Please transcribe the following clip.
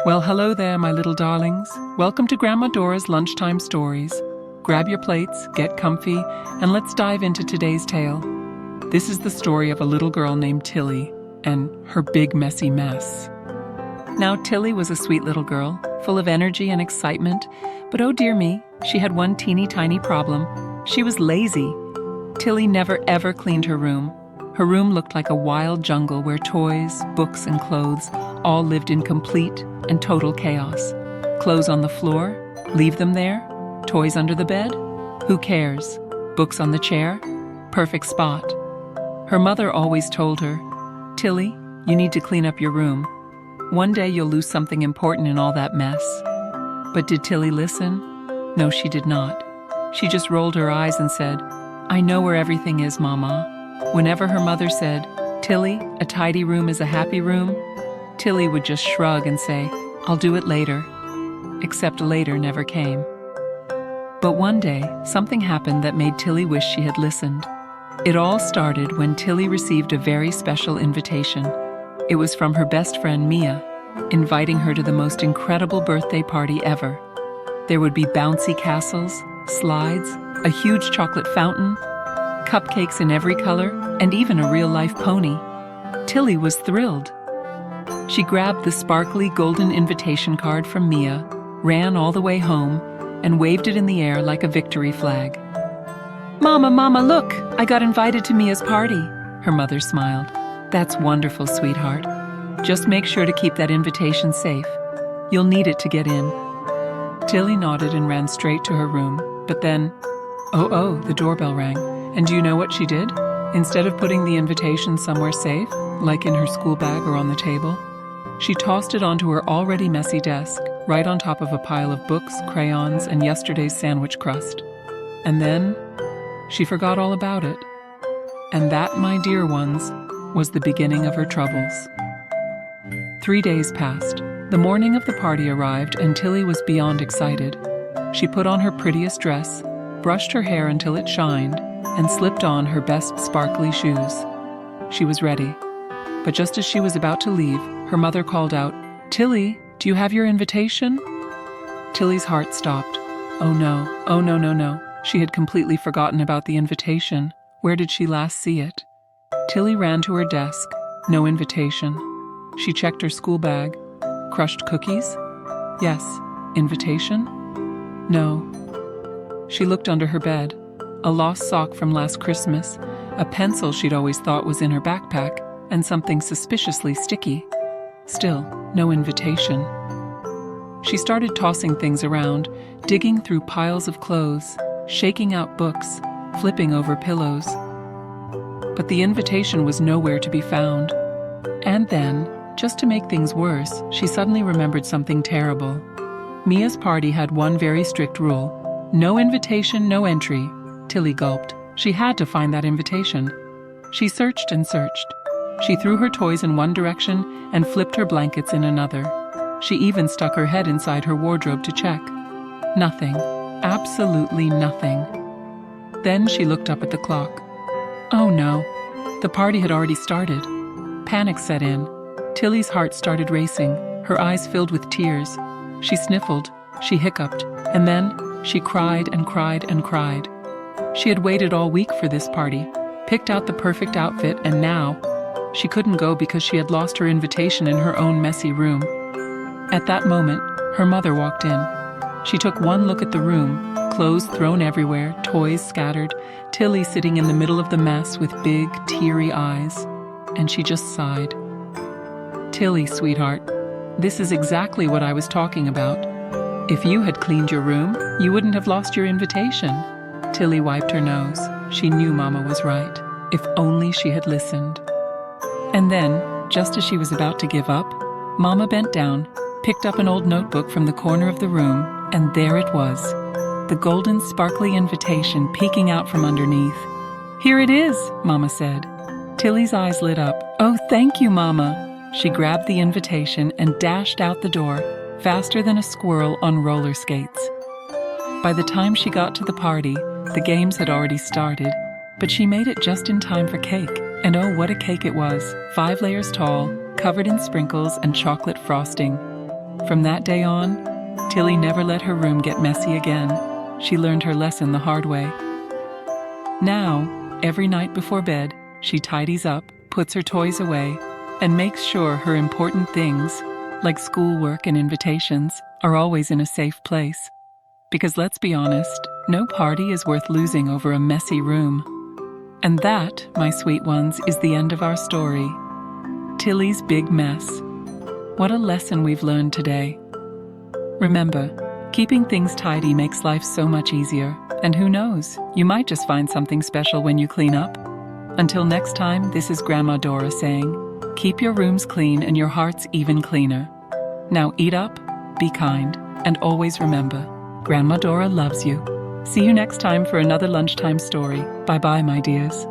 Well, hello there, my little darlings. Welcome to Grandma Dora's Lunchtime Stories. Grab your plates, get comfy, and let's dive into today's tale. This is the story of a little girl named Tilly and her big messy mess. Now, Tilly was a sweet little girl, full of energy and excitement, but oh dear me, she had one teeny tiny problem. She was lazy. Tilly never ever cleaned her room. Her room looked like a wild jungle where toys, books, and clothes all lived in complete and total chaos. Clothes on the floor? Leave them there? Toys under the bed? Who cares? Books on the chair? Perfect spot. Her mother always told her, "Tilly, you need to clean up your room. One day you'll lose something important in all that mess." But did Tilly listen? No, she did not. She just rolled her eyes and said, "I know where everything is, Mama." Whenever her mother said, "Tilly, a tidy room is a happy room," Tilly would just shrug and say, "I'll do it later." Except later never came. But one day, something happened that made Tilly wish she had listened. It all started when Tilly received a very special invitation. It was from her best friend Mia, inviting her to the most incredible birthday party ever. There would be bouncy castles, slides, a huge chocolate fountain, cupcakes in every color, and even a real-life pony. Tilly was thrilled. She grabbed the sparkly golden invitation card from Mia, ran all the way home, and waved it in the air like a victory flag. Mama, look! I got invited to Mia's party," her mother smiled. "That's wonderful, sweetheart. Just make sure to keep that invitation safe. You'll need it to get in." Tilly nodded and ran straight to her room, but then, the doorbell rang. And do you know what she did? Instead of putting the invitation somewhere safe, like in her school bag or on the table, she tossed it onto her already messy desk, right on top of a pile of books, crayons, and yesterday's sandwich crust. And then, she forgot all about it. And that, my dear ones, was the beginning of her troubles. 3 days passed. The morning of the party arrived and Tilly was beyond excited. She put on her prettiest dress, brushed her hair until it shined, and slipped on her best sparkly shoes. She was ready. But just as she was about to leave, her mother called out, "Tilly, do you have your invitation?" Tilly's heart stopped. Oh no. She had completely forgotten about the invitation. Where did she last see it? Tilly ran to her desk. No invitation. She checked her school bag. Crushed cookies? Yes. Invitation? No. She looked under her bed. A lost sock from last Christmas, a pencil she'd always thought was in her backpack, and something suspiciously sticky. Still, no invitation. She started tossing things around, digging through piles of clothes, shaking out books, flipping over pillows. But the invitation was nowhere to be found. And then, just to make things worse, she suddenly remembered something terrible. Mia's party had one very strict rule: no invitation, no entry. Tilly gulped. She had to find that invitation. She searched and searched. She threw her toys in one direction and flipped her blankets in another. She even stuck her head inside her wardrobe to check. Nothing. Absolutely nothing. Then she looked up at the clock. Oh no. The party had already started. Panic set in. Tilly's heart started racing. Her eyes filled with tears. She sniffled. She hiccuped. And then she cried and cried and cried. She had waited all week for this party, picked out the perfect outfit, and now she couldn't go because she had lost her invitation in her own messy room. At that moment, her mother walked in. She took one look at the room, clothes thrown everywhere, toys scattered, Tilly sitting in the middle of the mess with big, teary eyes, and she just sighed. "Tilly, sweetheart, this is exactly what I was talking about. If you had cleaned your room, you wouldn't have lost your invitation." Tilly wiped her nose. She knew Mama was right. If only she had listened. And then, just as she was about to give up, Mama bent down, picked up an old notebook from the corner of the room, and there it was, the golden sparkly invitation peeking out from underneath. "Here it is," Mama said. Tilly's eyes lit up. "Oh, thank you, Mama." She grabbed the invitation and dashed out the door, faster than a squirrel on roller skates. By the time she got to the party, the games had already started, but she made it just in time for cake. And oh, what a cake it was, 5 layers tall, covered in sprinkles and chocolate frosting. From that day on, Tilly never let her room get messy again. She learned her lesson the hard way. Now, every night before bed, she tidies up, puts her toys away, and makes sure her important things, like schoolwork and invitations, are always in a safe place. Because let's be honest, no party is worth losing over a messy room. And that, my sweet ones, is the end of our story. Tilly's big mess. What a lesson we've learned today. Remember, keeping things tidy makes life so much easier. And who knows, you might just find something special when you clean up. Until next time, this is Grandma Dora saying, keep your rooms clean and your hearts even cleaner. Now eat up, be kind, and always remember, Grandma Dora loves you. See you next time for another lunchtime story. Bye-bye, my dears.